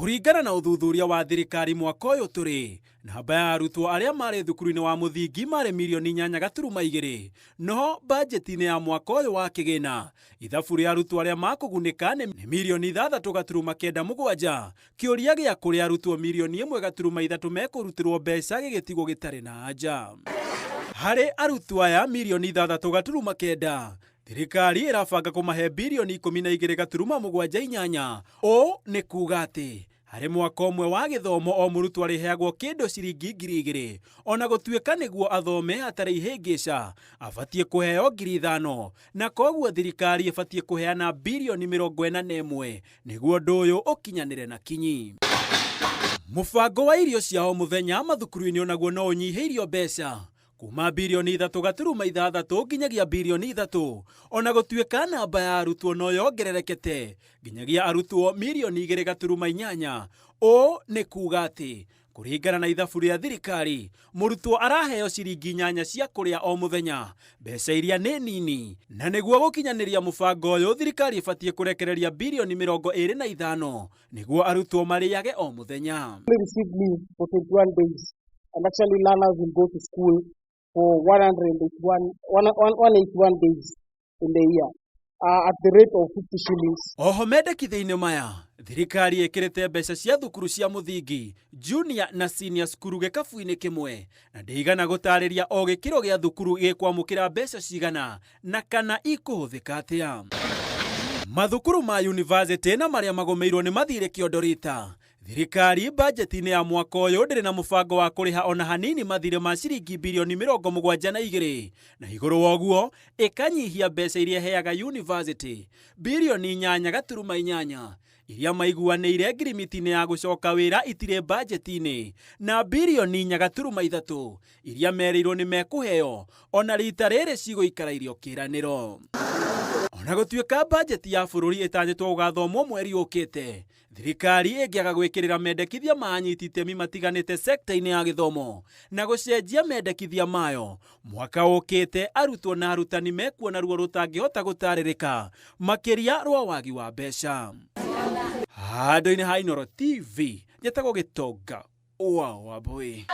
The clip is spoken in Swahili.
Kũringana na ũthuthuria wa thirikari mwaka ũyũ tũrĩ, namba ya arutwo arĩa marĩ thukuru-inĩ wa mũthingi marĩ mirioni 8.2, no bajeti-inĩ ya mwaka ũyũ wa kĩgĩna, ithabu rĩa arutwo arĩa makũgunĩka nĩ mirioni 6.97. Kĩũria gĩa kũrĩ arutwo mirioni 1.3 mekũrutĩrwo mbeca gĩgĩtigwo gĩtarĩ na anja. Harĩ arutwo aya mirioni 6.9, thirikari ĩrabanga kũmahe birioni 12.78. Ũũ nĩ kuuga atĩ harĩ mwaka ũmwe wa gĩthomo o mũrutwo arĩheagwo kĩndũ ciringi 2,000, ona gũtuĩka nĩguo athome hatarĩ ihĩngĩca abatiĩ kũheo 5,000, na koguo thirikari ĩbatiĩ kũheana birioni 41 nĩguo ũndũ ũyũ ũkinyanĩre na kinyi. Mũbango wa irio cia o mũthenya mathukuru-inĩ onaguo no ũnyihĩirio mbeca kuma birioni 3.6 nginyagia birioni 3, ona gũtuĩka namba ya arutwo no yongererekete nginyagia arutwo mirioni 2.8. Ũũ nĩ kuuga atĩ kũringana na ithabu rĩa thirikari, mũrutwo araheo ciringi 8 cia kũrĩa o mũthenya, mbeca iria nĩ nini, na nĩguo gũkinyanĩria mũbango ũyũ thirikari ĩbatiĩ kũrekereria birioni 25 nĩguo arutwo marĩage o mũthenya. And actually learners will go to school for 181 days in the year at the rate of 50 shillings. Oho mendekithia-inĩ maya, thirikari ĩkĩrĩte mbeca cia thukuru cia mũthingi, junior na senior cukuru gĩkabu-inĩ kĩmwe, na ndĩigana gũtarĩria o gĩkĩro gĩa thukuru gĩkwamũkĩra mbeca cigana na kana ikũhũthĩka atĩa. Mathukuru ma university na marĩa magũmĩirwo nĩ mathirĩ kĩondo rita, thirikari bajeti-inĩ ya mwaka ũyũ ndĩrĩ na mũbango wa kũrĩha ona hanini mathirĩ ma ciringi birioni 72, na igũrũ woguo ĩkanyihia mbeca iria heaga university birioni 8.8 iria maiguanĩire ngirimiti-inĩ ya gũcoka wĩra itirĩ bajeti-inĩ, na birioni 4.3 iria merĩirwo nĩ mekũheo ona rita rĩrĩ cigũikara irio kĩranĩro. Ona gũtuĩka bajeti ya bũrũri ĩtanyĩtwo gũgathomwo mweri ũkĩte, thirikari ĩngĩaga gwĩkĩrĩra mendekithia ma anyiti itemi matiganĩte sekta-inĩ ya gĩthomo na gũcenjia mendekithia mayo, mwaka ũkĩte arutwo na arutani mekuona ruo rũtangĩhota gũtarĩrĩka makĩria rwa wagi wa mbeca. Handũ-inĩ ha Inooro TV, njĩtagwo Gĩtonga wa Wambui.